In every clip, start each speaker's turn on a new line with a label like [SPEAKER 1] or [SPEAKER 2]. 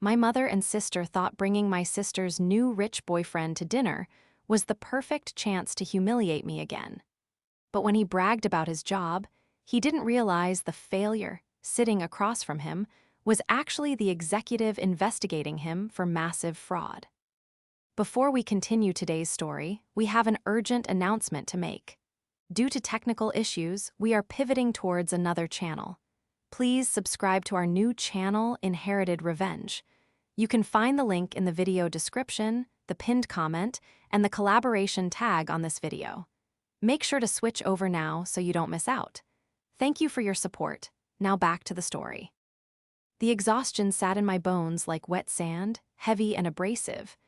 [SPEAKER 1] My mother and sister thought bringing my sister's new rich boyfriend to dinner was the perfect chance to humiliate me again. But when he bragged about his job, he didn't realize the failure, sitting across from him, was actually the executive investigating him for massive fraud. Before we continue today's story, we have an urgent announcement to make. Due to technical issues, we are pivoting towards another channel. Please subscribe to our new channel, Inherited Revenge. You can find the link in the video description, the pinned comment, and the collaboration tag on this video. Make sure to switch over now so you don't miss out. Thank you for your support. Now back to the story. The exhaustion sat in my bones like wet sand, heavy and abrasive.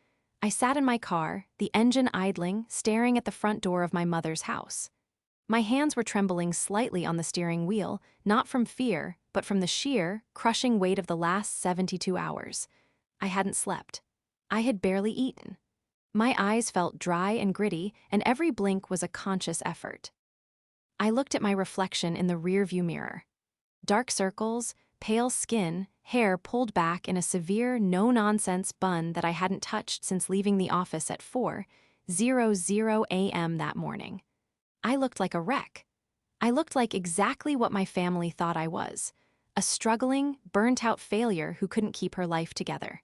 [SPEAKER 1] I sat in my car, the engine idling, staring at the front door of my mother's house. My hands were trembling slightly on the steering wheel, not from fear, but from the sheer, crushing weight of the last 72 hours. I hadn't slept. I had barely eaten. My eyes felt dry and gritty, and every blink was a conscious effort. I looked at my reflection in the rearview mirror. Dark circles, pale skin, hair pulled back in a severe, no-nonsense bun that I hadn't touched since leaving the office at 4:00 a.m. that morning. I looked like a wreck. I looked like exactly what my family thought I was, a struggling, burnt-out failure who couldn't keep her life together.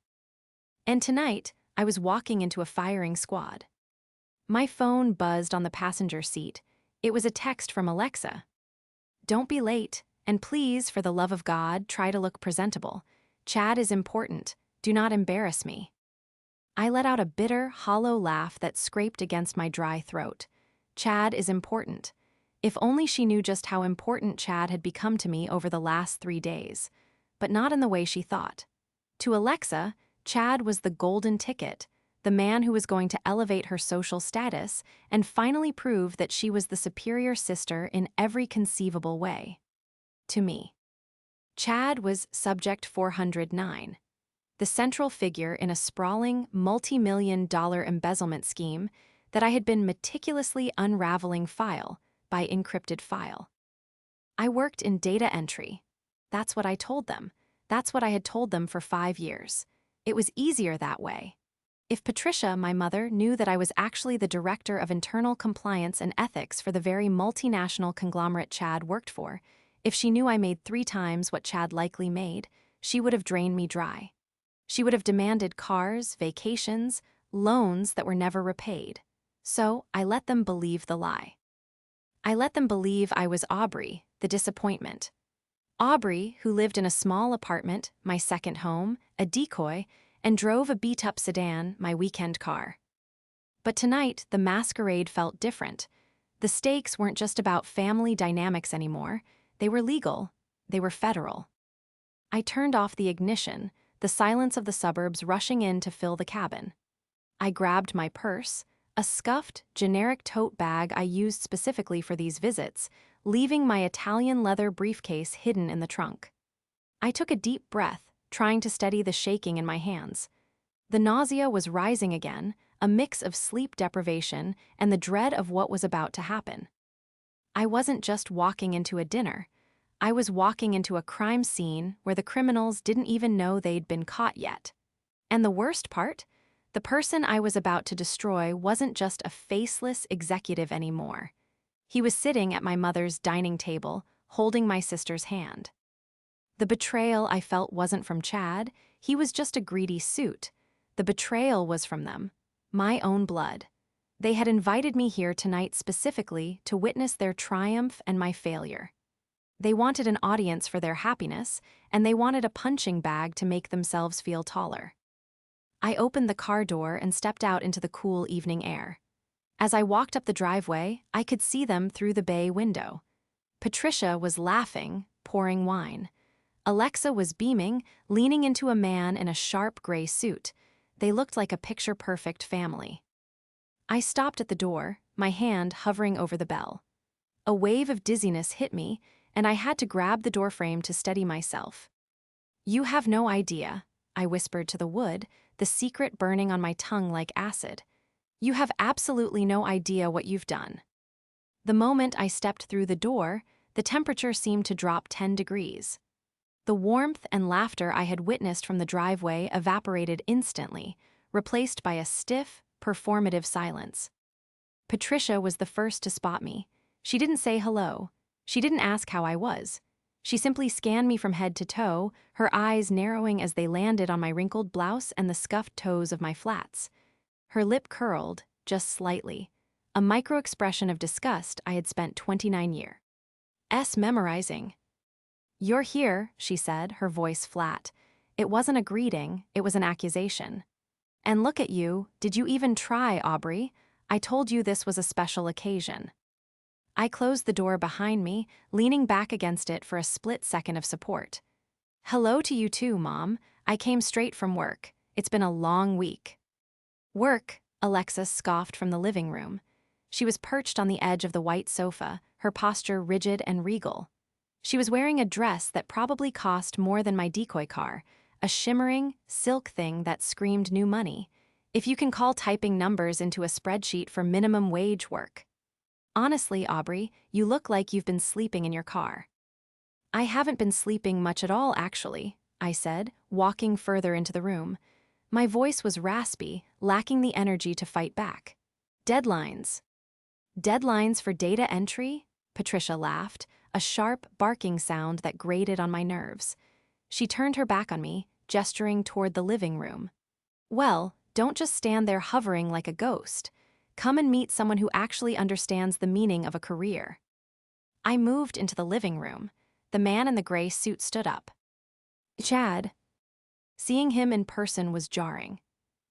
[SPEAKER 1] And tonight, I was walking into a firing squad. My phone buzzed on the passenger seat. It was a text from Alexa. "Don't be late, and please, for the love of God, try to look presentable. Chad is important. Do not embarrass me." I let out a bitter, hollow laugh that scraped against my dry throat. Chad is important. If only she knew just how important Chad had become to me over the last 3 days. But not in the way she thought. To Alexa, Chad was the golden ticket, the man who was going to elevate her social status and finally prove that she was the superior sister in every conceivable way. To me, Chad was Subject 409, the central figure in a sprawling, multi-million-dollar embezzlement scheme that I had been meticulously unraveling file by encrypted file. I worked in data entry. That's what I told them. That's what I had told them for 5 years. It was easier that way. If Patricia, my mother, knew that I was actually the director of internal compliance and ethics for the very multinational conglomerate Chad worked for, if she knew I made 3 times what Chad likely made, she would have drained me dry. She would have demanded cars, vacations, loans that were never repaid. So I let them believe the lie. I let them believe I was Aubrey, the disappointment. Aubrey, who lived in a small apartment, my second home, a decoy, and drove a beat-up sedan, my weekend car. But tonight, the masquerade felt different. The stakes weren't just about family dynamics anymore. They were legal. They were federal. I turned off the ignition, the silence of the suburbs rushing in to fill the cabin. I grabbed my purse, a scuffed, generic tote bag I used specifically for these visits, leaving my Italian leather briefcase hidden in the trunk. I took a deep breath, trying to steady the shaking in my hands. The nausea was rising again, a mix of sleep deprivation and the dread of what was about to happen. I wasn't just walking into a dinner. I was walking into a crime scene where the criminals didn't even know they'd been caught yet. And the worst part? The person I was about to destroy wasn't just a faceless executive anymore. He was sitting at my mother's dining table, holding my sister's hand. The betrayal I felt wasn't from Chad. He was just a greedy suit. The betrayal was from them, my own blood. They had invited me here tonight specifically to witness their triumph and my failure. They wanted an audience for their happiness, and they wanted a punching bag to make themselves feel taller. I opened the car door and stepped out into the cool evening air. As I walked up the driveway, I could see them through the bay window. Patricia was laughing, pouring wine. Alexa was beaming, leaning into a man in a sharp gray suit. They looked like a picture-perfect family. I stopped at the door, my hand hovering over the bell. A wave of dizziness hit me, and I had to grab the doorframe to steady myself. "You have no idea," I whispered to the wood, the secret burning on my tongue like acid. "You have absolutely no idea what you've done." The moment I stepped through the door, the temperature seemed to drop 10 degrees. The warmth and laughter I had witnessed from the driveway evaporated instantly, replaced by a stiff, performative silence. Patricia was the first to spot me. She didn't say hello. She didn't ask how I was. She simply scanned me from head to toe, her eyes narrowing as they landed on my wrinkled blouse and the scuffed toes of my flats. Her lip curled, just slightly, a micro-expression of disgust I had spent 29 years memorizing. "You're here," she said, her voice flat. It wasn't a greeting, it was an accusation. "And look at you, did you even try, Aubrey? I told you this was a special occasion." I closed the door behind me, leaning back against it for a split second of support. "Hello to you too, Mom. I came straight from work. It's been a long week." "Work," Alexis scoffed from the living room. She was perched on the edge of the white sofa, her posture rigid and regal. She was wearing a dress that probably cost more than my decoy car, a shimmering, silk thing that screamed new money, if you can call typing numbers into a spreadsheet for minimum wage work. "Honestly, Aubrey, you look like you've been sleeping in your car." "I haven't been sleeping much at all, actually," I said, walking further into the room. My voice was raspy, lacking the energy to fight back. "Deadlines." "Deadlines for data entry?" Patricia laughed, a sharp, barking sound that grated on my nerves. She turned her back on me, gesturing toward the living room. "Well, don't just stand there hovering like a ghost. Come and meet someone who actually understands the meaning of a career." I moved into the living room. The man in the gray suit stood up. "Chad." Seeing him in person was jarring.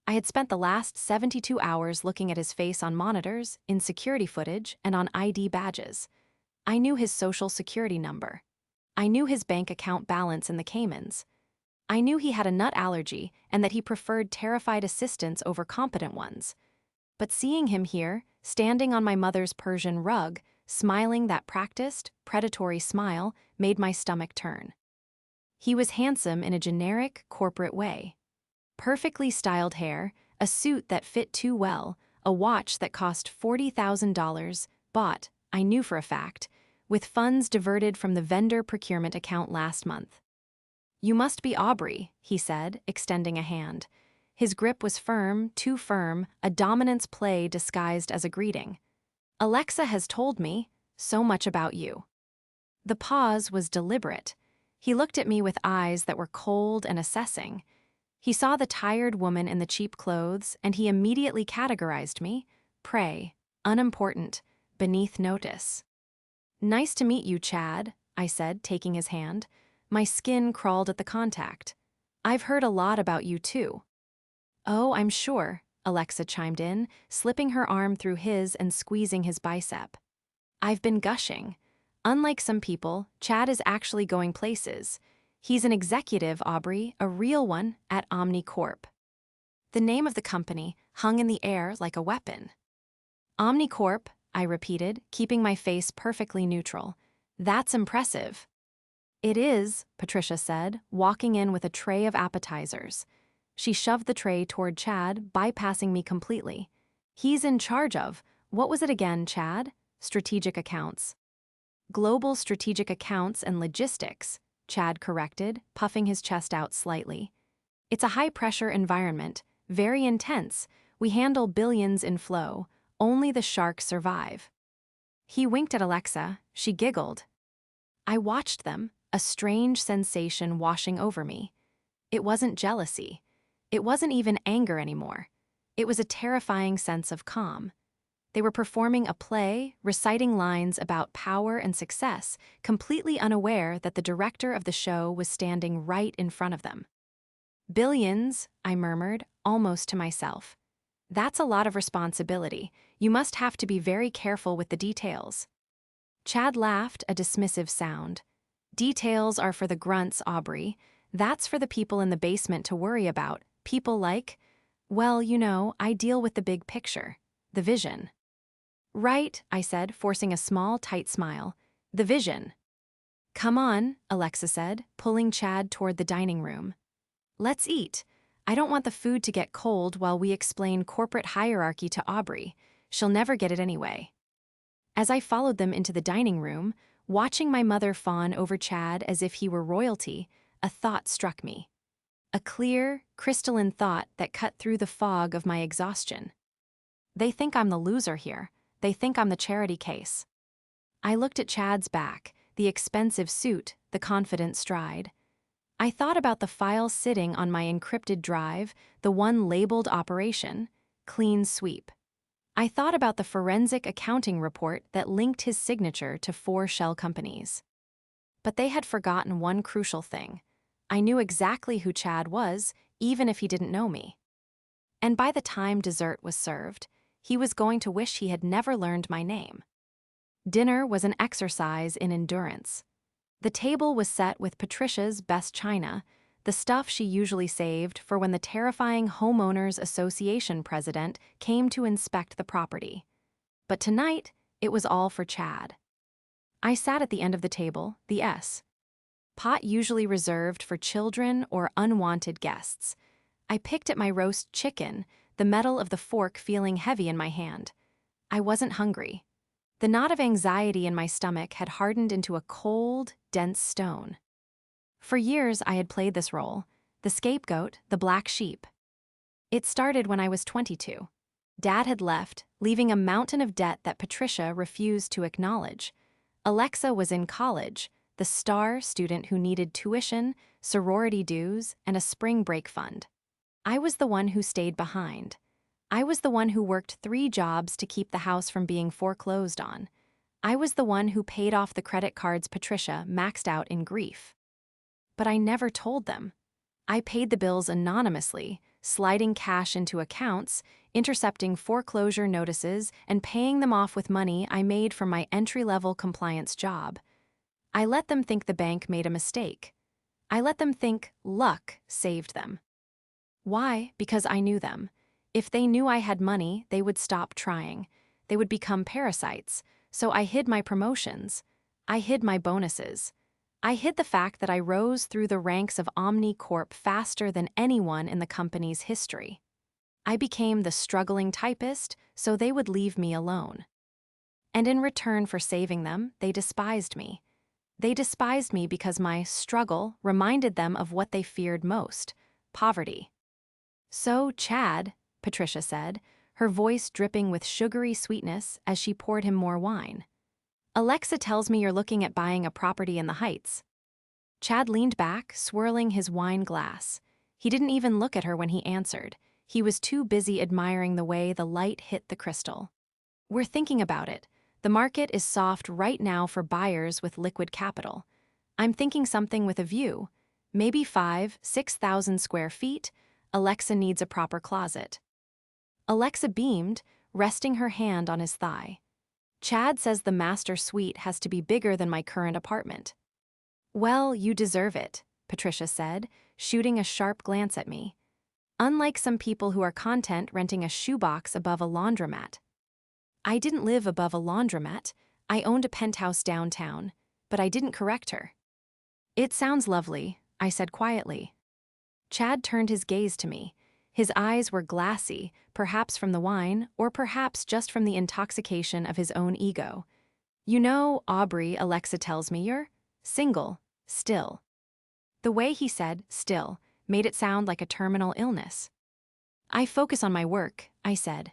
[SPEAKER 1] I had spent the last 72 hours looking at his face on monitors, in security footage, and on ID badges. I knew his social security number. I knew his bank account balance in the Caymans. I knew he had a nut allergy and that he preferred terrified assistants over competent ones. But seeing him here, standing on my mother's Persian rug, smiling that practiced, predatory smile, made my stomach turn. He was handsome in a generic, corporate way. Perfectly styled hair, a suit that fit too well, a watch that cost $40,000, bought, I knew for a fact, with funds diverted from the vendor procurement account last month. "You must be Aubrey," he said, extending a hand. His grip was firm, too firm, a dominance play disguised as a greeting. "Alexa has told me so much about you." The pause was deliberate. He looked at me with eyes that were cold and assessing. He saw the tired woman in the cheap clothes, and he immediately categorized me: prey, unimportant, beneath notice. "Nice to meet you, Chad," I said, taking his hand. My skin crawled at the contact. "I've heard a lot about you, too." "Oh, I'm sure," Alexa chimed in, slipping her arm through his and squeezing his bicep. "I've been gushing. Unlike some people, Chad is actually going places. He's an executive, Aubrey, a real one, at OmniCorp." The name of the company hung in the air like a weapon. "OmniCorp," I repeated, keeping my face perfectly neutral. "That's impressive." "It is," Patricia said, walking in with a tray of appetizers. She shoved the tray toward Chad, bypassing me completely. "He's in charge of, what was it again, Chad?" "Strategic accounts." "Global strategic accounts and logistics," Chad corrected, puffing his chest out slightly. "It's a high-pressure environment, very intense. We handle billions in flow. Only the sharks survive." He winked at Alexa. She giggled. I watched them, a strange sensation washing over me. It wasn't jealousy. It wasn't even anger anymore. It was a terrifying sense of calm. They were performing a play, reciting lines about power and success, completely unaware that the director of the show was standing right in front of them. "Billions," I murmured, almost to myself. "That's a lot of responsibility. You must have to be very careful with the details." Chad laughed, a dismissive sound. "Details are for the grunts, Aubrey. That's for the people in the basement to worry about. People like, well, you know, I deal with the big picture, the vision." "Right," I said, forcing a small, tight smile. "The vision." "Come on," Alexa said, pulling Chad toward the dining room. "Let's eat. I don't want the food to get cold while we explain corporate hierarchy to Aubrey. She'll never get it anyway." As I followed them into the dining room, watching my mother fawn over Chad as if he were royalty, a thought struck me. A clear, crystalline thought that cut through the fog of my exhaustion. They think I'm the loser here. They think I'm the charity case. I looked at Chad's back, the expensive suit, the confident stride. I thought about the file sitting on my encrypted drive, the one labeled Operation, Clean Sweep. I thought about the forensic accounting report that linked his signature to 4 shell companies. But they had forgotten one crucial thing. I knew exactly who Chad was, even if he didn't know me. And by the time dessert was served, he was going to wish he had never learned my name. Dinner was an exercise in endurance. The table was set with Patricia's best china, the stuff she usually saved for when the terrifying Homeowners Association president came to inspect the property. But tonight, it was all for Chad. I sat at the end of the table, the S. Pot usually reserved for children or unwanted guests. I picked at my roast chicken, the metal of the fork feeling heavy in my hand. I wasn't hungry. The knot of anxiety in my stomach had hardened into a cold, dense stone. For years I had played this role, the scapegoat, the black sheep. It started when I was 22. Dad had left, leaving a mountain of debt that Patricia refused to acknowledge. Alexa was in college, the star student who needed tuition, sorority dues, and a spring break fund. I was the one who stayed behind. I was the one who worked 3 jobs to keep the house from being foreclosed on. I was the one who paid off the credit cards Patricia maxed out in grief. But I never told them. I paid the bills anonymously, sliding cash into accounts, intercepting foreclosure notices, and paying them off with money I made from my entry-level compliance job. I let them think the bank made a mistake. I let them think luck saved them. Why? Because I knew them. If they knew I had money, they would stop trying. They would become parasites. So I hid my promotions. I hid my bonuses. I hid the fact that I rose through the ranks of OmniCorp faster than anyone in the company's history. I became the struggling typist, so they would leave me alone. And in return for saving them, they despised me. They despised me because my struggle reminded them of what they feared most, poverty. So, Chad, Patricia said, her voice dripping with sugary sweetness as she poured him more wine. Alexa tells me you're looking at buying a property in the Heights. Chad leaned back, swirling his wine glass. He didn't even look at her when he answered. He was too busy admiring the way the light hit the crystal. We're thinking about it. The market is soft right now for buyers with liquid capital. I'm thinking something with a view. Maybe 5,000-6,000 square feet. Alexa needs a proper closet. Alexa beamed, resting her hand on his thigh. Chad says the master suite has to be bigger than my current apartment. Well, you deserve it, Patricia said, shooting a sharp glance at me. Unlike some people who are content renting a shoebox above a laundromat. I didn't live above a laundromat. I owned a penthouse downtown, but I didn't correct her. It sounds lovely, I said quietly. Chad turned his gaze to me. His eyes were glassy, perhaps from the wine, or perhaps just from the intoxication of his own ego. You know, Aubrey, Alexa tells me you're single, still. The way he said still made it sound like a terminal illness. I focus on my work, I said.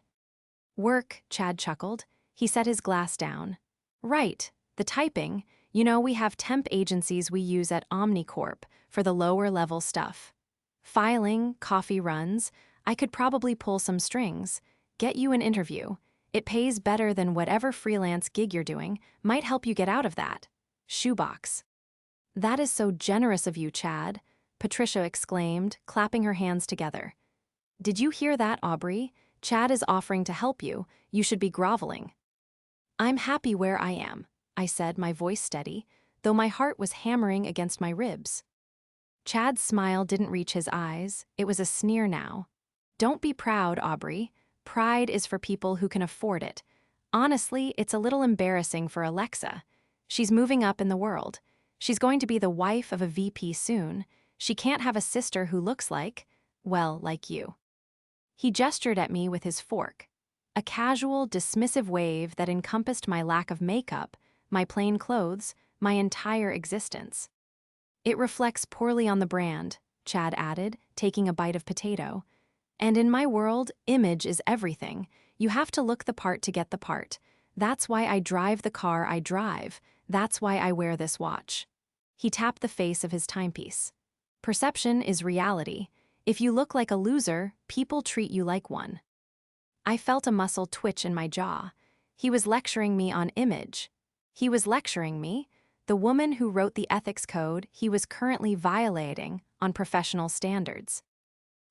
[SPEAKER 1] Work, Chad chuckled. He set his glass down. Right, the typing. You know, we have temp agencies we use at OmniCorp for the lower-level stuff. Filing, coffee runs, I could probably pull some strings, get you an interview. It pays better than whatever freelance gig you're doing, might help you get out of that. Shoebox. That is so generous of you, Chad, Patricia exclaimed, clapping her hands together. Did you hear that, Aubrey? Chad is offering to help you. You should be groveling. I'm happy where I am, I said, my voice steady, though my heart was hammering against my ribs. Chad's smile didn't reach his eyes. It was a sneer now. Don't be proud, Aubrey. Pride is for people who can afford it. Honestly, it's a little embarrassing for Alexa. She's moving up in the world. She's going to be the wife of a VP soon. She can't have a sister who looks like, well, like you. He gestured at me with his fork. A casual, dismissive wave that encompassed my lack of makeup, my plain clothes, my entire existence. It reflects poorly on the brand, Chad added, taking a bite of potato. And in my world, image is everything. You have to look the part to get the part. That's why I drive the car I drive. That's why I wear this watch. He tapped the face of his timepiece. Perception is reality. If you look like a loser, people treat you like one. I felt a muscle twitch in my jaw. He was lecturing me on image. He was lecturing me, the woman who wrote the ethics code he was currently violating, on professional standards.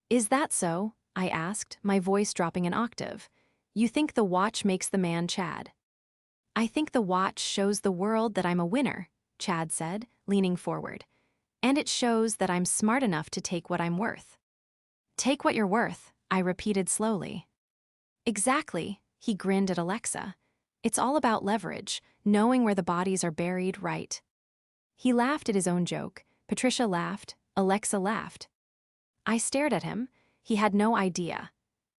[SPEAKER 1] Is that so? I asked, my voice dropping an octave. You think the watch makes the man, Chad? I think the watch shows the world that I'm a winner, Chad said, leaning forward. And it shows that I'm smart enough to take what I'm worth. Take what you're worth, I repeated slowly. Exactly, he grinned at Alexa. It's all about leverage, knowing where the bodies are buried right. He laughed at his own joke. Patricia laughed. Alexa laughed. I stared at him. He had no idea.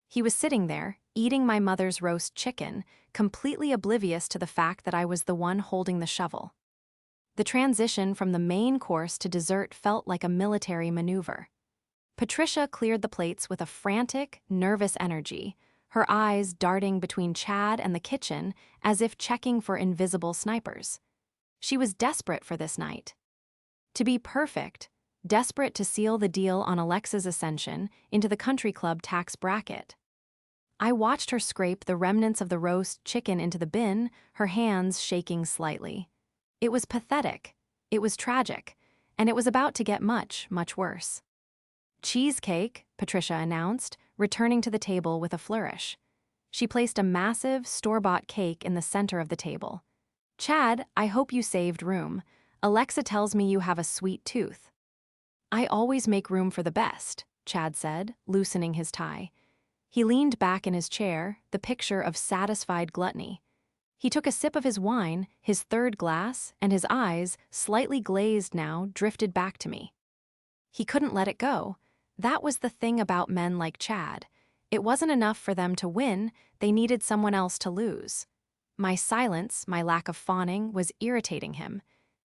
[SPEAKER 1] He was sitting there, eating my mother's roast chicken, completely oblivious to the fact that I was the one holding the shovel. The transition from the main course to dessert felt like a military maneuver. Patricia cleared the plates with a frantic, nervous energy, her eyes darting between Chad and the kitchen as if checking for invisible snipers. She was desperate for this night. To be perfect, desperate to seal the deal on Alexa's ascension into the country club tax bracket. I watched her scrape the remnants of the roast chicken into the bin, her hands shaking slightly. It was pathetic, it was tragic, and it was about to get much, much worse. Cheesecake, Patricia announced, returning to the table with a flourish. She placed a massive, store-bought cake in the center of the table. Chad, I hope you saved room. Alexa tells me you have a sweet tooth. I always make room for the best, Chad said, loosening his tie. He leaned back in his chair, the picture of satisfied gluttony. He took a sip of his wine, his third glass, and his eyes, slightly glazed now, drifted back to me. He couldn't let it go. That was the thing about men like Chad. It wasn't enough for them to win, they needed someone else to lose. My silence, my lack of fawning, was irritating him.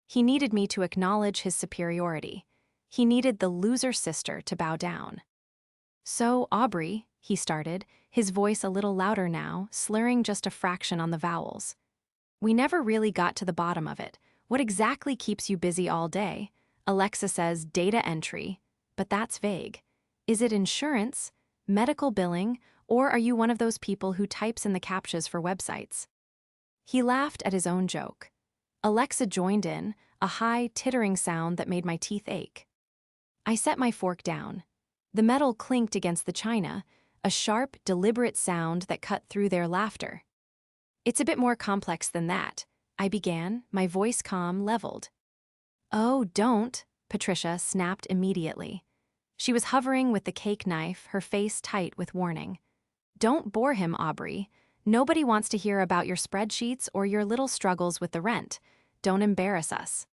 [SPEAKER 1] He needed me to acknowledge his superiority. He needed the loser sister to bow down. So, Aubrey, he started, his voice a little louder now, slurring just a fraction on the vowels. We never really got to the bottom of it. What exactly keeps you busy all day? Alexa says data entry, but that's vague. Is it insurance, medical billing, or are you one of those people who types in the captchas for websites? He laughed at his own joke. Alexa joined in, a high, tittering sound that made my teeth ache. I set my fork down. The metal clinked against the china, a sharp, deliberate sound that cut through their laughter. It's a bit more complex than that, I began, my voice calm, leveled. Oh, don't, Patricia snapped immediately. She was hovering with the cake knife, her face tight with warning. Don't bore him, Aubrey. Nobody wants to hear about your spreadsheets or your little struggles with the rent. Don't embarrass us.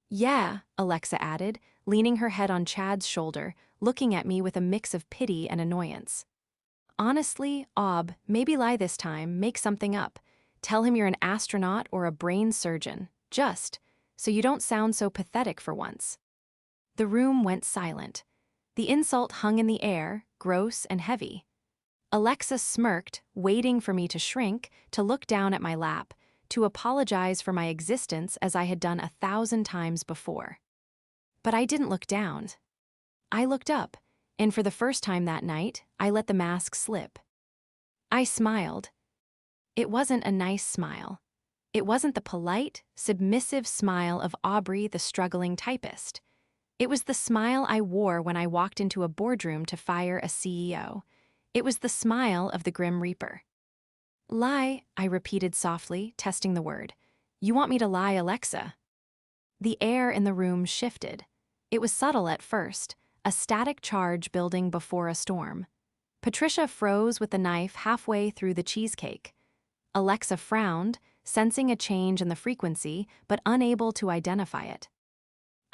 [SPEAKER 1] Yeah, Alexa added, leaning her head on Chad's shoulder, looking at me with a mix of pity and annoyance. Honestly, maybe lie this time, make something up. Tell him you're an astronaut or a brain surgeon, just, so you don't sound so pathetic for once. The room went silent. The insult hung in the air, gross and heavy. Alexa smirked, waiting for me to shrink, to look down at my lap, to apologize for my existence as I had done 1,000 times before. But I didn't look down. I looked up, and for the first time that night, I let the mask slip. I smiled. It wasn't a nice smile. It wasn't the polite, submissive smile of Aubrey, the struggling typist. It was the smile I wore when I walked into a boardroom to fire a CEO. It was the smile of the Grim Reaper. Lie, I repeated softly, testing the word. You want me to lie, Alexa? The air in the room shifted. It was subtle at first, a static charge building before a storm. Patricia froze with the knife halfway through the cheesecake. Alexa frowned, sensing a change in the frequency, but unable to identify it.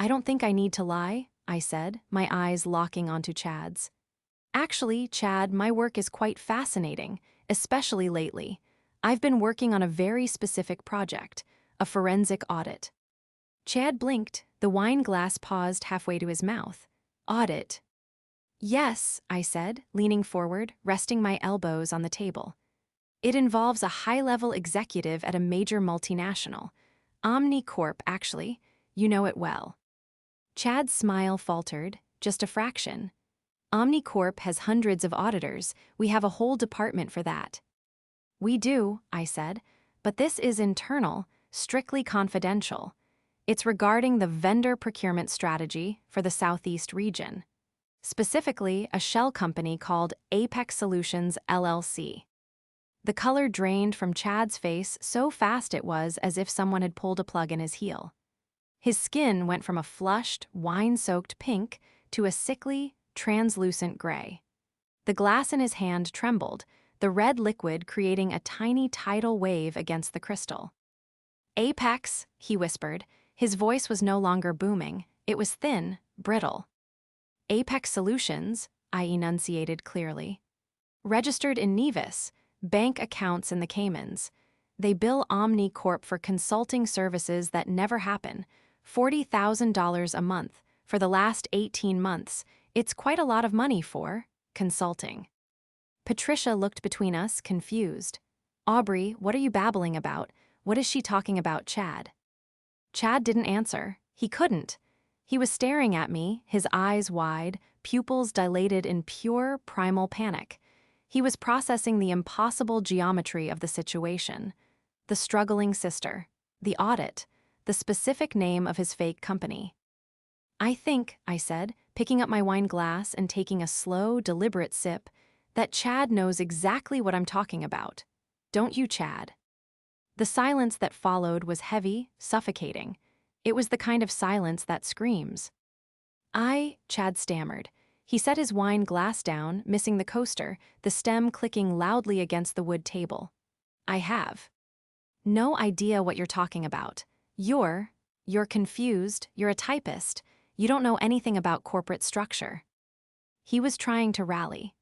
[SPEAKER 1] I don't think I need to lie, I said, my eyes locking onto Chad's. Actually, Chad, my work is quite fascinating, especially lately. I've been working on a very specific project, a forensic audit. Chad blinked, the wine glass paused halfway to his mouth. Audit. Yes, I said, leaning forward, resting my elbows on the table. It involves a high-level executive at a major multinational. Omnicorp, actually. You know it well. Chad's smile faltered, just a fraction. Omnicorp has hundreds of auditors. We have a whole department for that. We do, I said, but this is internal, strictly confidential. It's regarding the vendor procurement strategy for the Southeast region. Specifically, a shell company called Apex Solutions LLC. The color drained from Chad's face so fast it was as if someone had pulled a plug in his heel. His skin went from a flushed, wine-soaked pink to a sickly, translucent gray. The glass in his hand trembled, the red liquid creating a tiny tidal wave against the crystal. Apex, he whispered. His voice was no longer booming, it was thin, brittle. Apex Solutions, I enunciated clearly. Registered in Nevis, bank accounts in the Caymans. They bill Omnicorp for consulting services that never happen, $40,000 a month, for the last 18 months. It's quite a lot of money for consulting. Patricia looked between us, confused. Aubrey, what are you babbling about? What is she talking about, Chad? Chad didn't answer. He couldn't. He was staring at me, his eyes wide, pupils dilated in pure, primal panic. He was processing the impossible geometry of the situation. The struggling sister, the audit, the specific name of his fake company. I think, I said, picking up my wine glass and taking a slow, deliberate sip, that Chad knows exactly what I'm talking about. Don't you, Chad? The silence that followed was heavy, suffocating. It was the kind of silence that screams. Chad stammered. He set his wine glass down, missing the coaster, the stem clicking loudly against the wood table. I have no idea what you're talking about. You're confused, you're a typist. You don't know anything about corporate structure. He was trying to rally.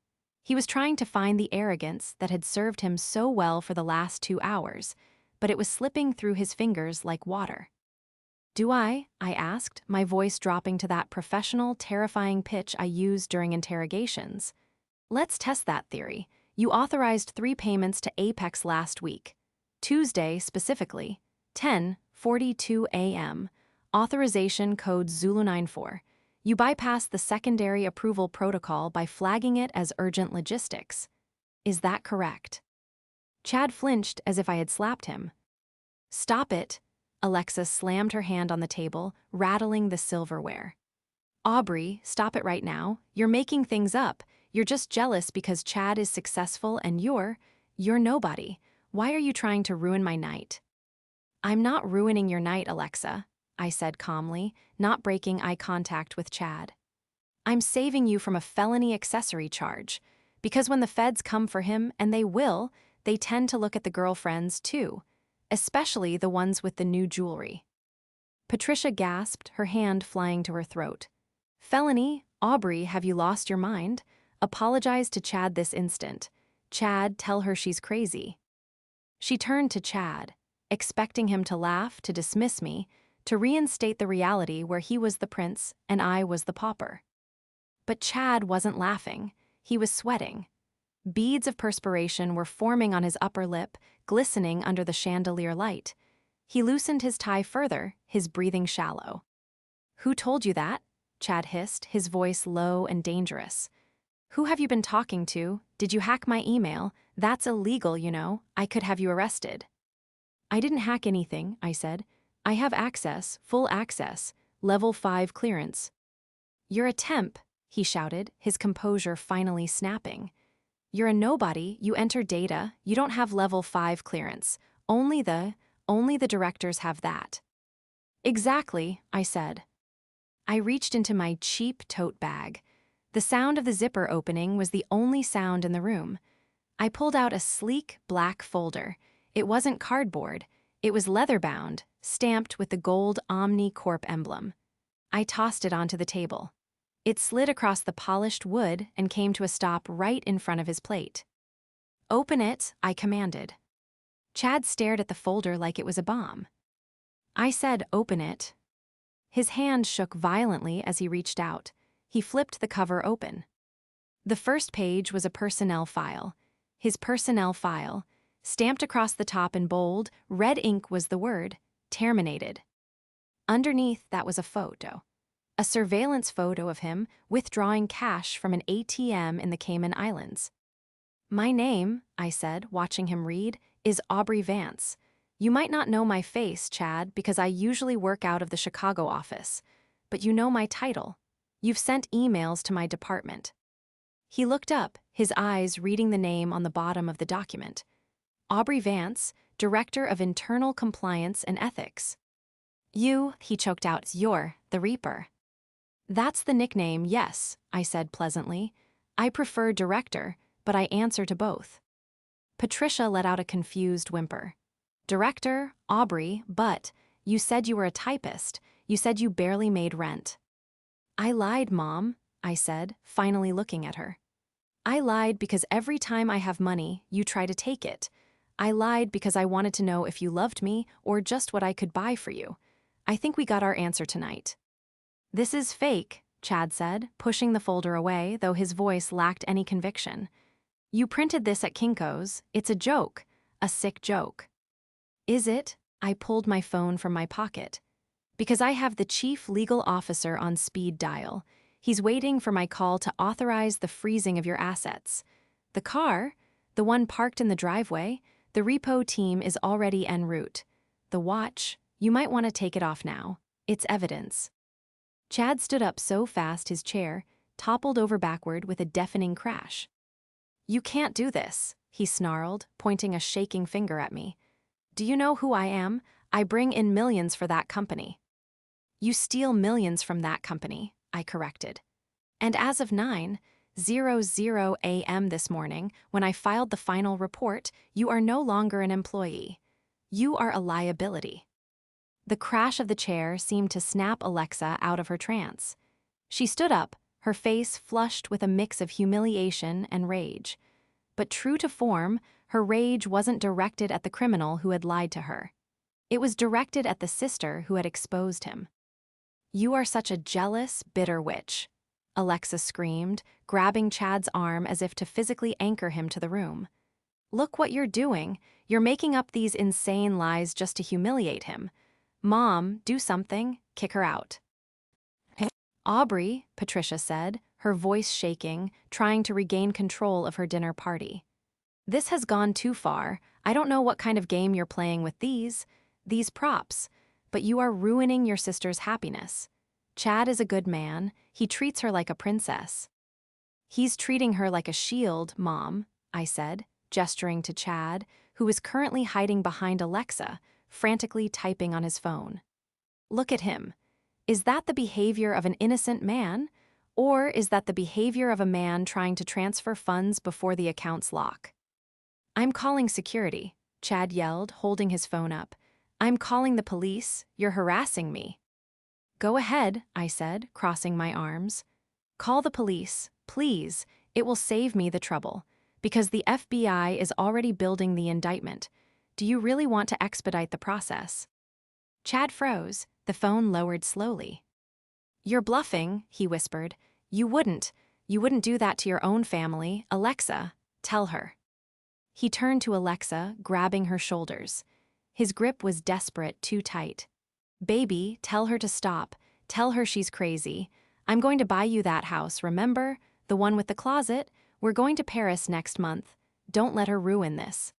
[SPEAKER 1] He was trying to find the arrogance that had served him so well for the last 2 hours, but it was slipping through his fingers like water. Do I asked, my voice dropping to that professional, terrifying pitch I used during interrogations. Let's test that theory. You authorized 3 payments to Apex last week. Tuesday, specifically, 10:42 a.m., authorization code Zulu94. You bypassed the secondary approval protocol by flagging it as urgent logistics. Is that correct? Chad flinched as if I had slapped him. Stop it. Alexa slammed her hand on the table, rattling the silverware. Aubrey, stop it right now. You're making things up. You're just jealous because Chad is successful and you're nobody. Why are you trying to ruin my night? I'm not ruining your night, Alexa, I said calmly, not breaking eye contact with Chad. I'm saving you from a felony accessory charge, because when the feds come for him, and they will, they tend to look at the girlfriends too, especially the ones with the new jewelry. Patricia gasped, her hand flying to her throat. Felony? Aubrey, have you lost your mind? Apologize to Chad this instant. Chad, tell her she's crazy. She turned to Chad, expecting him to laugh, to dismiss me, to reinstate the reality where he was the prince and I was the pauper. But Chad wasn't laughing. He was sweating. Beads of perspiration were forming on his upper lip, glistening under the chandelier light. He loosened his tie further, his breathing shallow. Who told you that? Chad hissed, his voice low and dangerous. Who have you been talking to? Did you hack my email? That's illegal, you know. I could have you arrested. I didn't hack anything, I said. I have access, full access, level 5 clearance. You're a temp, he shouted, his composure finally snapping. You're a nobody, you enter data, you don't have level 5 clearance. Only the directors have that. Exactly, I said. I reached into my cheap tote bag. The sound of the zipper opening was the only sound in the room. I pulled out a sleek black folder. It wasn't cardboard. It was leather-bound, stamped with the gold Omnicorp emblem. I tossed it onto the table. It slid across the polished wood and came to a stop right in front of his plate. Open it, I commanded. Chad stared at the folder like it was a bomb. I said, open it. His hand shook violently as he reached out. He flipped the cover open. The first page was a personnel file. His personnel file. Stamped across the top in bold, red ink was the word, terminated. Underneath that was a photo. A surveillance photo of him withdrawing cash from an ATM in the Cayman Islands. "My name," I said, watching him read, "is Aubrey Vance. You might not know my face, Chad, because I usually work out of the Chicago office. But you know my title. You've sent emails to my department." He looked up, his eyes reading the name on the bottom of the document. Aubrey Vance, Director of Internal Compliance and Ethics. "You," he choked out, "you're the Reaper." "That's the nickname, yes," I said pleasantly. "I prefer director, but I answer to both." Patricia let out a confused whimper. "Director, Aubrey, but you said you were a typist. You said you barely made rent." "I lied, Mom," I said, finally looking at her. "I lied because every time I have money, you try to take it. I lied because I wanted to know if you loved me or just what I could buy for you. I think we got our answer tonight." "This is fake," Chad said, pushing the folder away, though his voice lacked any conviction. "You printed this at Kinko's. It's a joke. A sick joke." "Is it?" I pulled my phone from my pocket. "Because I have the chief legal officer on speed dial. He's waiting for my call to authorize the freezing of your assets. The car, the one parked in the driveway, the repo team is already en route. The watch, you might want to take it off now. It's evidence." Chad stood up so fast his chair toppled over backward with a deafening crash. "You can't do this," he snarled, pointing a shaking finger at me. "Do you know who I am? I bring in millions for that company." "You steal millions from that company," I corrected. "And as of 9:00 a.m. this morning, when I filed the final report, you are no longer an employee. You are a liability." The crash of the chair seemed to snap Alexa out of her trance. She stood up, her face flushed with a mix of humiliation and rage. But true to form, her rage wasn't directed at the criminal who had lied to her. It was directed at the sister who had exposed him. "You are such a jealous, bitter witch," Alexa screamed, grabbing Chad's arm as if to physically anchor him to the room. "Look what you're doing. You're making up these insane lies just to humiliate him. Mom, do something, kick her out." "Aubrey," Patricia said, her voice shaking, trying to regain control of her dinner party. "This has gone too far. I don't know what kind of game you're playing with these props, but you are ruining your sister's happiness. Chad is a good man. He treats her like a princess." "He's treating her like a shield, Mom," I said, gesturing to Chad, who was currently hiding behind Alexa, frantically typing on his phone. "Look at him. Is that the behavior of an innocent man? Or is that the behavior of a man trying to transfer funds before the accounts lock?" "I'm calling security," Chad yelled, holding his phone up. "I'm calling the police. You're harassing me." "Go ahead," I said, crossing my arms. "Call the police, please. It will save me the trouble. Because the FBI is already building the indictment. Do you really want to expedite the process?" Chad froze, the phone lowered slowly. "You're bluffing," he whispered. You wouldn't do that to your own family. Alexa, tell her." He turned to Alexa, grabbing her shoulders. His grip was desperate, too tight. "Baby, tell her to stop. Tell her she's crazy. I'm going to buy you that house, remember? The one with the closet? We're going to Paris next month. Don't let her ruin this."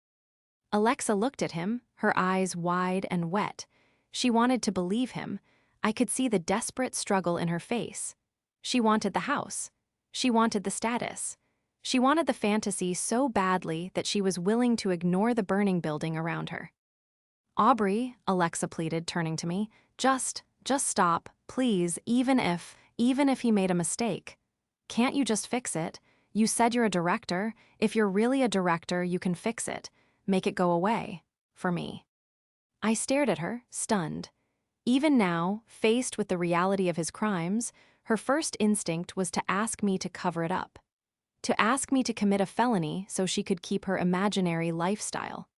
[SPEAKER 1] Alexa looked at him, her eyes wide and wet. She wanted to believe him. I could see the desperate struggle in her face. She wanted the house. She wanted the status. She wanted the fantasy so badly that she was willing to ignore the burning building around her. "Aubrey," Alexa pleaded, turning to me, just stop, please, even if he made a mistake. Can't you just fix it? You said you're a director. If you're really a director, you can fix it. Make it go away. For me." I stared at her, stunned. Even now, faced with the reality of his crimes, her first instinct was to ask me to cover it up. To ask me to commit a felony so she could keep her imaginary lifestyle.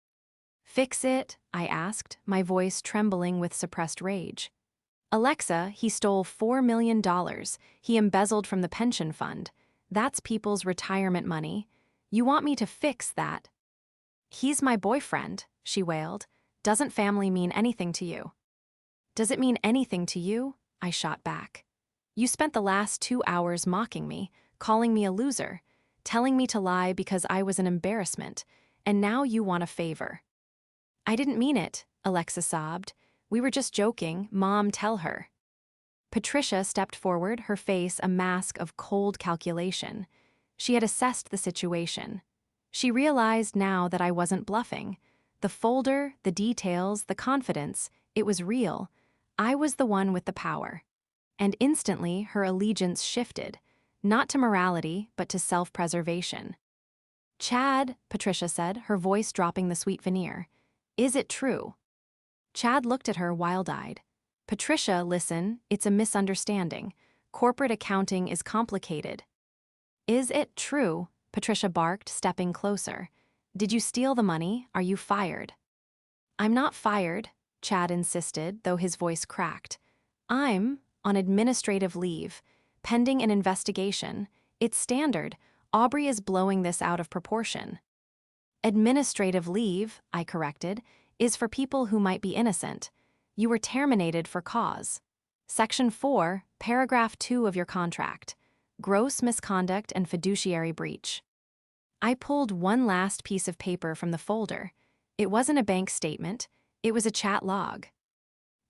[SPEAKER 1] "Fix it?" I asked, my voice trembling with suppressed rage. Alexa, he stole $4 million. He embezzled from the pension fund. That's people's retirement money. You want me to fix that? He's my boyfriend, she wailed. Doesn't family mean anything to you? Does it mean anything to you? I shot back. You spent the last 2 hours mocking me, calling me a loser, telling me to lie because I was an embarrassment, and now you want a favor. I didn't mean it, Alexa sobbed. We were just joking, Mom, tell her. Patricia stepped forward, her face a mask of cold calculation. She had assessed the situation. She realized now that I wasn't bluffing. The folder, the details, the confidence, it was real. I was the one with the power. And instantly, her allegiance shifted, not to morality, but to self-preservation. Chad, Patricia said, her voice dropping the sweet veneer. Is it true? Chad looked at her wild-eyed. Patricia, listen, it's a misunderstanding. Corporate accounting is complicated. Is it true? Patricia barked, stepping closer. Did you steal the money? Are you fired? I'm not fired, Chad insisted, though his voice cracked. I'm on administrative leave, pending an investigation. It's standard. Aubrey is blowing this out of proportion. Administrative leave, I corrected, is for people who might be innocent. You were terminated for cause. Section 4, paragraph 2 of your contract. Gross misconduct and fiduciary breach. I pulled one last piece of paper from the folder. It wasn't a bank statement. It was a chat log.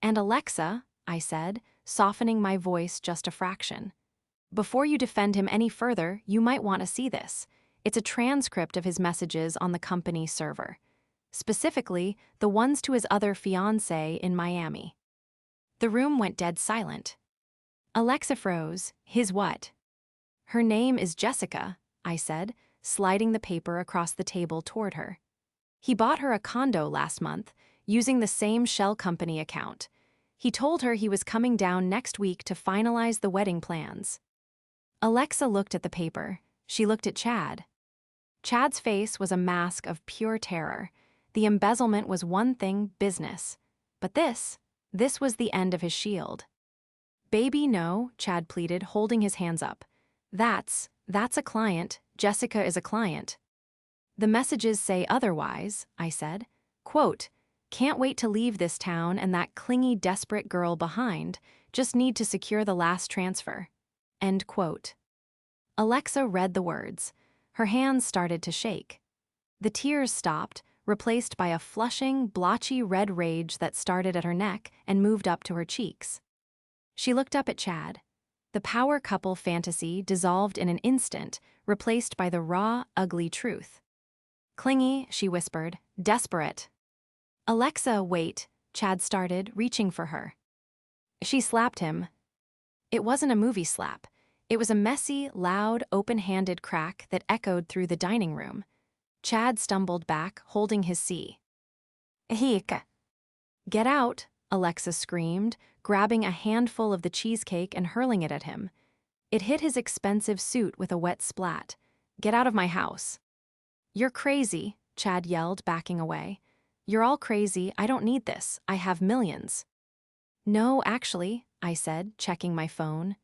[SPEAKER 1] And Alexa, I said, softening my voice just a fraction. Before you defend him any further, you might want to see this. It's a transcript of his messages on the company server. Specifically, the ones to his other fiancée in Miami. The room went dead silent. Alexa froze. His what? Her name is Jessica, I said, sliding the paper across the table toward her. He bought her a condo last month, using the same shell company account. He told her he was coming down next week to finalize the wedding plans. Alexa looked at the paper. She looked at Chad. Chad's face was a mask of pure terror. The embezzlement was one thing, business. But this was the end of his shield. Baby, no, Chad pleaded, holding his hands up. That's a client. Jessica is a client. The messages say otherwise, I said. Quote, can't wait to leave this town and that clingy, desperate girl behind. Just need to secure the last transfer. End quote. Alexa read the words. Her hands started to shake. The tears stopped, replaced by a flushing, blotchy red rage that started at her neck and moved up to her cheeks. She looked up at Chad. The power couple fantasy dissolved in an instant, replaced by the raw, ugly truth. Clingy, she whispered, desperate. Alexa, wait, Chad started, reaching for her. She slapped him. It wasn't a movie slap. It was a messy, loud, open-handed crack that echoed through the dining room. Chad stumbled back, holding his C. Heek. Get out, Alexa screamed, grabbing a handful of the cheesecake and hurling it at him. It hit his expensive suit with a wet splat. Get out of my house. You're crazy, Chad yelled, backing away. You're all crazy. I don't need this. I have millions. No, actually, I said, checking my phone.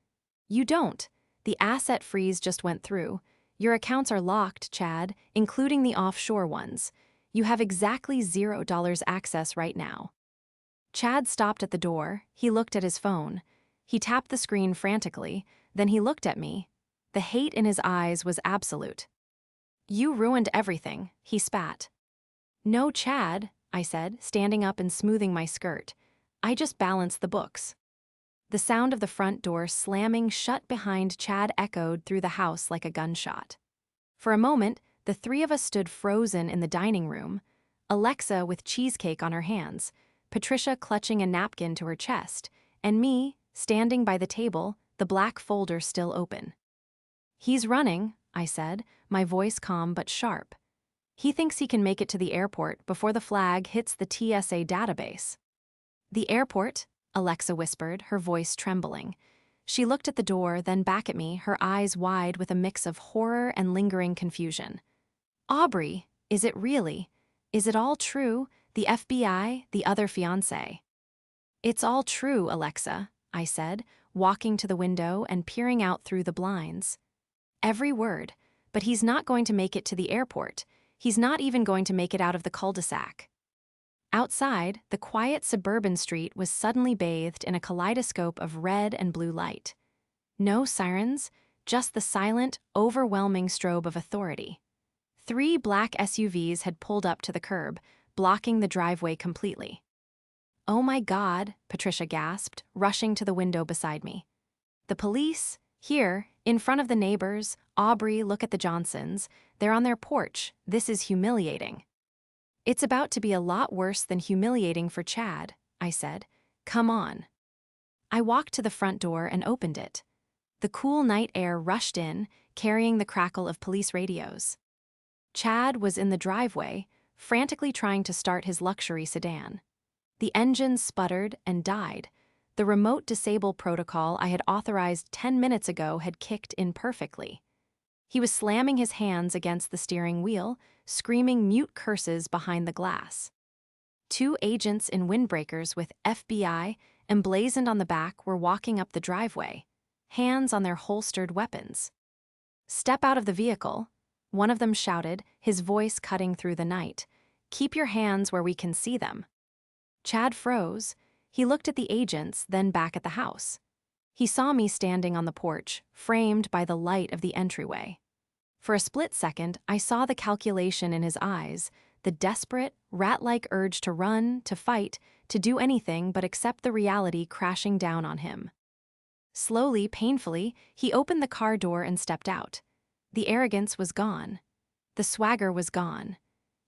[SPEAKER 1] You don't. The asset freeze just went through. Your accounts are locked, Chad, including the offshore ones. You have exactly $0 access right now. Chad stopped at the door. He looked at his phone. He tapped the screen frantically, then he looked at me. The hate in his eyes was absolute. You ruined everything, he spat. No, Chad, I said, standing up and smoothing my skirt. I just balanced the books. The sound of the front door slamming shut behind Chad echoed through the house like a gunshot. For a moment, the three of us stood frozen in the dining room, Alexa with cheesecake on her hands, Patricia clutching a napkin to her chest, and me, standing by the table, the black folder still open. He's running, I said, my voice calm but sharp. He thinks he can make it to the airport before the flag hits the TSA database. The airport? Alexa whispered, her voice trembling. She looked at the door, then back at me, her eyes wide with a mix of horror and lingering confusion. Aubrey, is it really? Is it all true? The FBI, the other fiancé? It's all true, Alexa, I said, walking to the window and peering out through the blinds. Every word, but he's not going to make it to the airport. He's not even going to make it out of the cul-de-sac. Outside, the quiet suburban street was suddenly bathed in a kaleidoscope of red and blue light. No sirens, just the silent, overwhelming strobe of authority. 3 black SUVs had pulled up to the curb, blocking the driveway completely. "Oh my God," Patricia gasped, rushing to the window beside me. "The police? Here, in front of the neighbors. Aubrey, look at the Johnsons. They're on their porch. This is humiliating." "It's about to be a lot worse than humiliating for Chad," I said. "Come on." I walked to the front door and opened it. The cool night air rushed in, carrying the crackle of police radios. Chad was in the driveway, frantically trying to start his luxury sedan. The engine sputtered and died. The remote disable protocol I had authorized 10 minutes ago had kicked in perfectly. He was slamming his hands against the steering wheel, screaming mute curses behind the glass. 2 agents in windbreakers with FBI emblazoned on the back were walking up the driveway, hands on their holstered weapons. "Step out of the vehicle," one of them shouted, his voice cutting through the night. "Keep your hands where we can see them." Chad froze. He looked at the agents, then back at the house. He saw me standing on the porch, framed by the light of the entryway. For a split second, I saw the calculation in his eyes, the desperate, rat-like urge to run, to fight, to do anything but accept the reality crashing down on him. Slowly, painfully, he opened the car door and stepped out. The arrogance was gone. The swagger was gone.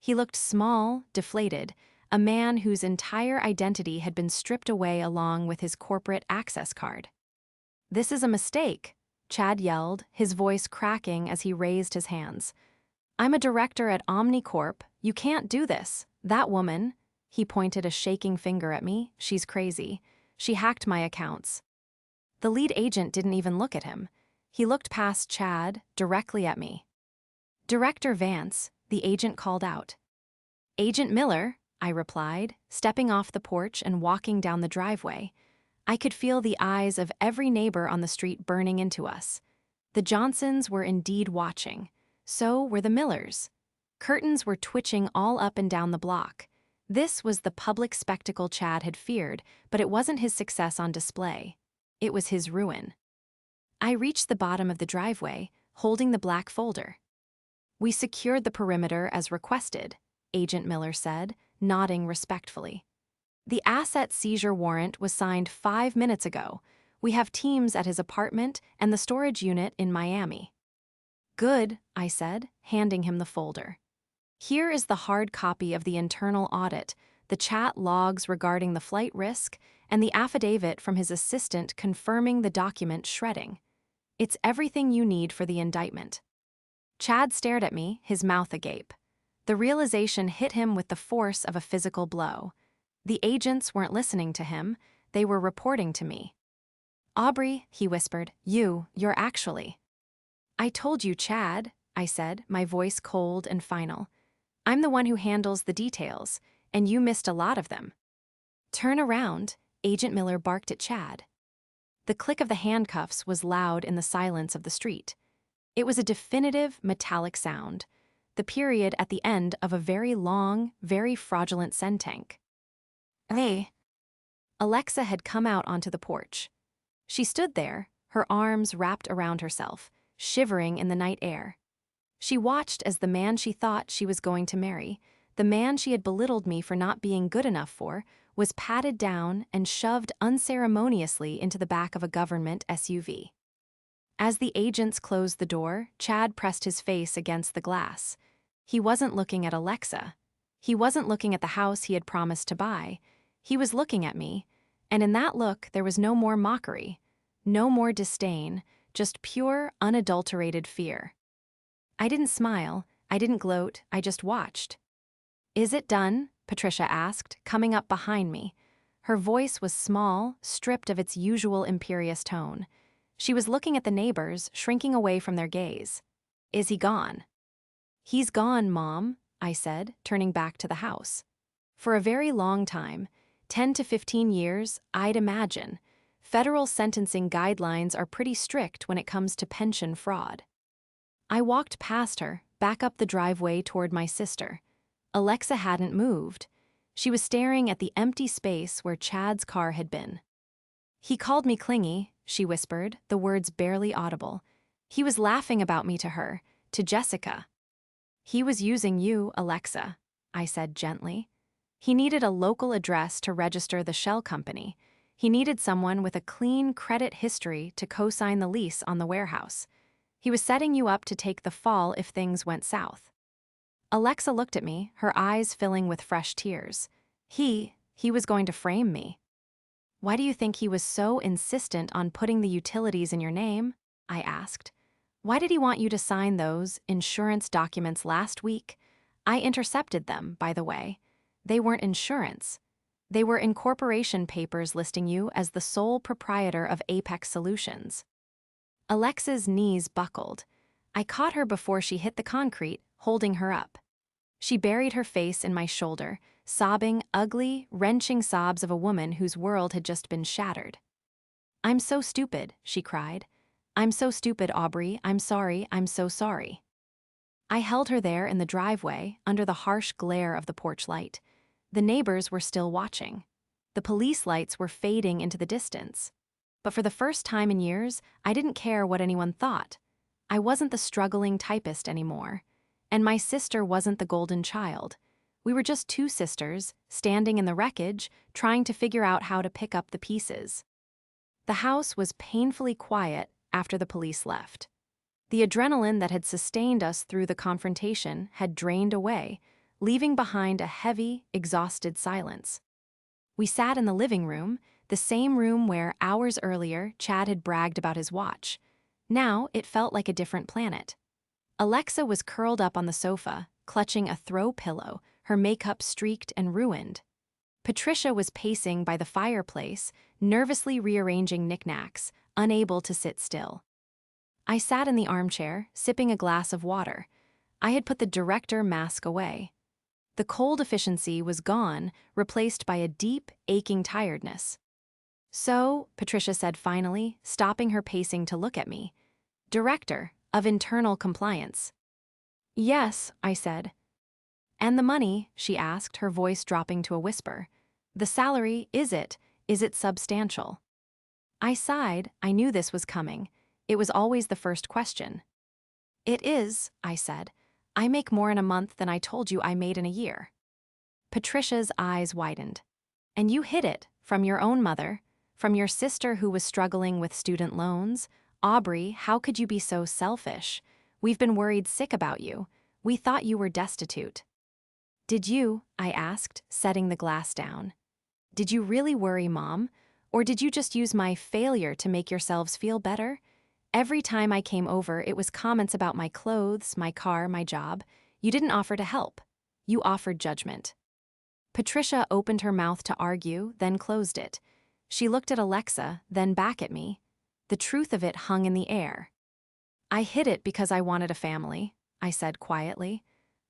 [SPEAKER 1] He looked small, deflated, a man whose entire identity had been stripped away along with his corporate access card. "This is a mistake," Chad yelled, his voice cracking as he raised his hands. "I'm a director at Omnicorp. You can't do this. That woman," he pointed a shaking finger at me, "she's crazy. She hacked my accounts." The lead agent didn't even look at him. He looked past Chad, directly at me. "Director Vance," the agent called out. "Agent Miller," I replied, stepping off the porch and walking down the driveway. I could feel the eyes of every neighbor on the street burning into us. The Johnsons were indeed watching. So were the Millers. Curtains were twitching all up and down the block. This was the public spectacle Chad had feared, but it wasn't his success on display. It was his ruin. I reached the bottom of the driveway, holding the black folder. "We secured the perimeter as requested," Agent Miller said, nodding respectfully. "The asset seizure warrant was signed 5 minutes ago. We have teams at his apartment and the storage unit in Miami." "Good," I said, handing him the folder. "Here is the hard copy of the internal audit, the chat logs regarding the flight risk, and the affidavit from his assistant confirming the document shredding. It's everything you need for the indictment." Chad stared at me, his mouth agape. The realization hit him with the force of a physical blow. The agents weren't listening to him, they were reporting to me. "Aubrey," he whispered, you're actually." "I told you, Chad," I said, my voice cold and final. "I'm the one who handles the details, and you missed a lot of them." "Turn around," Agent Miller barked at Chad. The click of the handcuffs was loud in the silence of the street. It was a definitive, metallic sound, the period at the end of a very long, very fraudulent sentence. "Hey." Alexa had come out onto the porch. She stood there, her arms wrapped around herself, shivering in the night air. She watched as the man she thought she was going to marry, the man she had belittled me for not being good enough for, was patted down and shoved unceremoniously into the back of a government SUV. As the agents closed the door, Chad pressed his face against the glass. He wasn't looking at Alexa. He wasn't looking at the house he had promised to buy. He was looking at me, and in that look there was no more mockery, no more disdain, just pure, unadulterated fear. I didn't smile, I didn't gloat, I just watched. "Is it done?" Patricia asked, coming up behind me. Her voice was small, stripped of its usual imperious tone. She was looking at the neighbors, shrinking away from their gaze. "Is he gone?" "He's gone, Mom," I said, turning back to the house. For a very long time, 10 to 15 years, I'd imagine. Federal sentencing guidelines are pretty strict when it comes to pension fraud. I walked past her, back up the driveway toward my sister. Alexa hadn't moved. She was staring at the empty space where Chad's car had been. "He called me clingy," she whispered, the words barely audible. "He was laughing about me to her, to Jessica." "He was using you, Alexa," I said gently. "He needed a local address to register the shell company. He needed someone with a clean credit history to co-sign the lease on the warehouse. He was setting you up to take the fall if things went south." Alexa looked at me, her eyes filling with fresh tears. He was going to frame me. "Why do you think he was so insistent on putting the utilities in your name?" I asked. "Why did he want you to sign those insurance documents last week? I intercepted them, by the way. They weren't insurance. They were incorporation papers listing you as the sole proprietor of Apex Solutions." Alexa's knees buckled. I caught her before she hit the concrete, holding her up. She buried her face in my shoulder, sobbing ugly, wrenching sobs of a woman whose world had just been shattered. "I'm so stupid," she cried. "I'm so stupid, Aubrey. I'm sorry. I'm so sorry." I held her there in the driveway, under the harsh glare of the porch light. The neighbors were still watching. The police lights were fading into the distance. But for the first time in years, I didn't care what anyone thought. I wasn't the struggling typist anymore. And my sister wasn't the golden child. We were just two sisters, standing in the wreckage, trying to figure out how to pick up the pieces. The house was painfully quiet after the police left. The adrenaline that had sustained us through the confrontation had drained away, leaving behind a heavy, exhausted silence. We sat in the living room, the same room where, hours earlier, Chad had bragged about his watch. Now it felt like a different planet. Alexa was curled up on the sofa, clutching a throw pillow, her makeup streaked and ruined. Patricia was pacing by the fireplace, nervously rearranging knickknacks, unable to sit still. I sat in the armchair, sipping a glass of water. I had put the director mask away. The cold efficiency was gone, replaced by a deep, aching tiredness. "So," Patricia said finally, stopping her pacing to look at me, "Director of Internal Compliance." "Yes," I said. "And the money?" she asked, her voice dropping to a whisper. "The salary, is it substantial?" I sighed. I knew this was coming. It was always the first question. "It is," I said. "I make more in a month than I told you I made in a year." Patricia's eyes widened. "And you hid it from your own mother, from your sister who was struggling with student loans? Aubrey, how could you be so selfish? We've been worried sick about you. We thought you were destitute." "Did you?" I asked, setting the glass down. "Did you really worry, Mom? Or did you just use my failure to make yourselves feel better? Every time I came over, it was comments about my clothes, my car, my job. You didn't offer to help. You offered judgment." Patricia opened her mouth to argue, then closed it. She looked at Alexa, then back at me. The truth of it hung in the air. "I hid it because I wanted a family," I said quietly.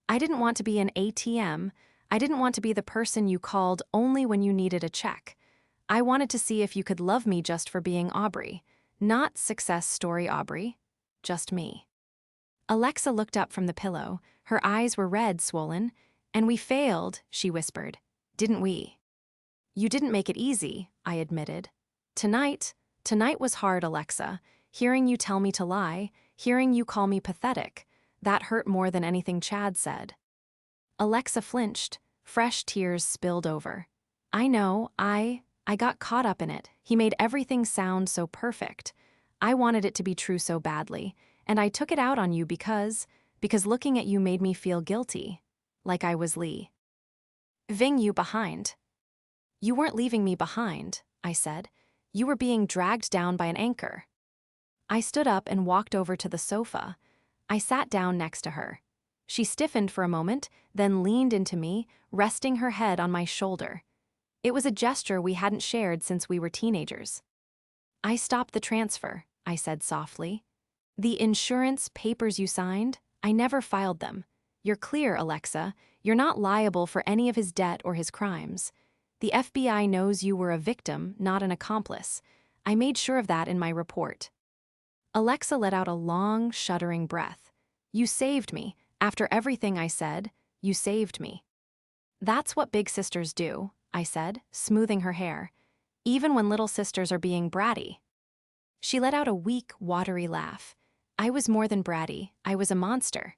[SPEAKER 1] "I didn't want to be an ATM. I didn't want to be the person you called only when you needed a check. I wanted to see if you could love me just for being Aubrey. Not success story Aubrey. Just me." Alexa looked up from the pillow. Her eyes were red, swollen. "And we failed," she whispered. "Didn't we?" "You didn't make it easy," I admitted. Tonight was hard, Alexa. Hearing you tell me to lie, hearing you call me pathetic, that hurt more than anything Chad said." Alexa flinched. Fresh tears spilled over. "I know, I got caught up in it. He made everything sound so perfect. I wanted it to be true so badly, and I took it out on you because looking at you made me feel guilty, like I was leaving you behind." "You weren't leaving me behind," I said. "You were being dragged down by an anchor." I stood up and walked over to the sofa. I sat down next to her. She stiffened for a moment, then leaned into me, resting her head on my shoulder. It was a gesture we hadn't shared since we were teenagers. "I stopped the transfer," I said softly. "The insurance papers you signed, I never filed them. You're clear, Alexa. You're not liable for any of his debt or his crimes. The FBI knows you were a victim, not an accomplice. I made sure of that in my report. Alexa let out a long, shuddering breath. You saved me. After everything I said, you saved me. That's what big sisters do, I said, smoothing her hair, even when little sisters are being bratty. She let out a weak, watery laugh. I was more than bratty, I was a monster.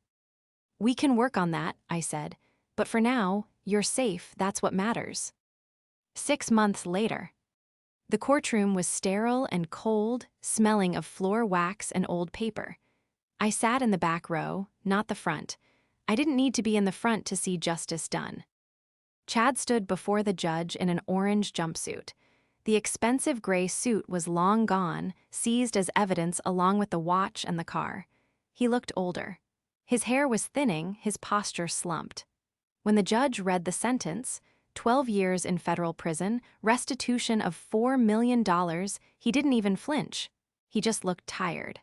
[SPEAKER 1] We can work on that, I said, but for now, you're safe, that's what matters. 6 months later. The courtroom was sterile and cold, smelling of floor wax and old paper. I sat in the back row, not the front. I didn't need to be in the front to see justice done. Chad stood before the judge in an orange jumpsuit. The expensive gray suit was long gone, seized as evidence along with the watch and the car. He looked older. His hair was thinning, his posture slumped. When the judge read the sentence, 12 years in federal prison, restitution of $4 million, he didn't even flinch. He just looked tired.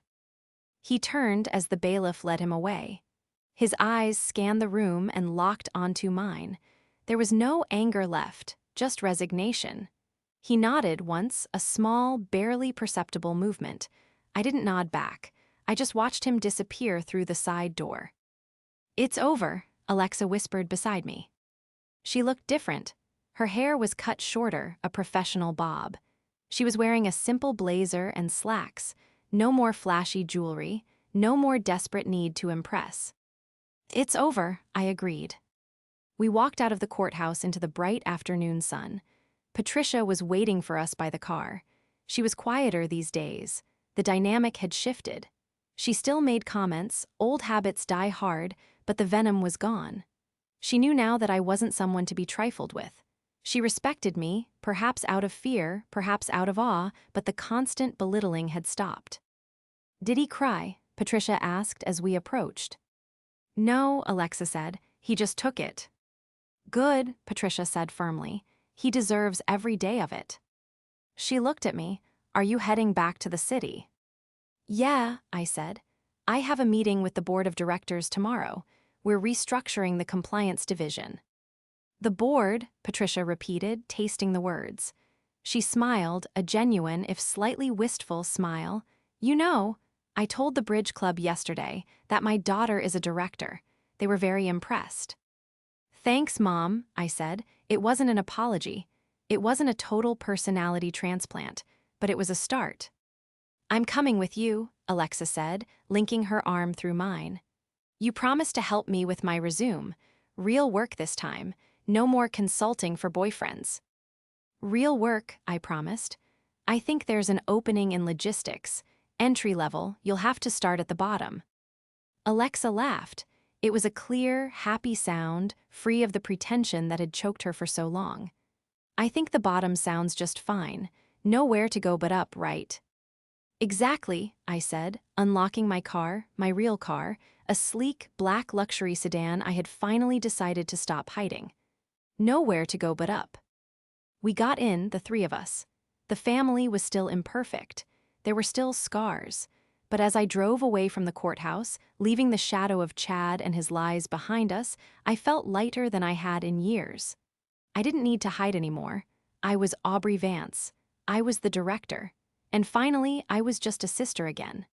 [SPEAKER 1] He turned as the bailiff led him away. His eyes scanned the room and locked onto mine. There was no anger left, just resignation. He nodded once, a small, barely perceptible movement. I didn't nod back. I just watched him disappear through the side door. It's over, Alexa whispered beside me. She looked different. Her hair was cut shorter, a professional bob. She was wearing a simple blazer and slacks. No more flashy jewelry, no more desperate need to impress. It's over, I agreed. We walked out of the courthouse into the bright afternoon sun. Patricia was waiting for us by the car. She was quieter these days. The dynamic had shifted. She still made comments, old habits die hard, but the venom was gone. She knew now that I wasn't someone to be trifled with. She respected me, perhaps out of fear, perhaps out of awe, but the constant belittling had stopped. Did he cry? Patricia asked as we approached. No, Alexa said. He just took it. Good, Patricia said firmly. He deserves every day of it. She looked at me. Are you heading back to the city? Yeah, I said. I have a meeting with the board of directors tomorrow. We're restructuring the compliance division. The board, Patricia repeated, tasting the words. She smiled, a genuine, if slightly wistful smile. You know, I told the Bridge Club yesterday that my daughter is a director. They were very impressed. Thanks, Mom, I said. It wasn't an apology. It wasn't a total personality transplant, but it was a start. I'm coming with you, Alexa said, linking her arm through mine. You promised to help me with my resume. Real work this time. No more consulting for boyfriends. Real work, I promised. I think there's an opening in logistics. Entry level, you'll have to start at the bottom. Alexa laughed. It was a clear, happy sound, free of the pretension that had choked her for so long. I think the bottom sounds just fine. Nowhere to go but up, right? Exactly, I said, unlocking my car, my real car, a sleek, black luxury sedan I had finally decided to stop hiding. Nowhere to go but up. We got in, the three of us. The family was still imperfect. There were still scars. But as I drove away from the courthouse, leaving the shadow of Chad and his lies behind us, I felt lighter than I had in years. I didn't need to hide anymore. I was Aubrey Vance. I was the director. And finally, I was just a sister again.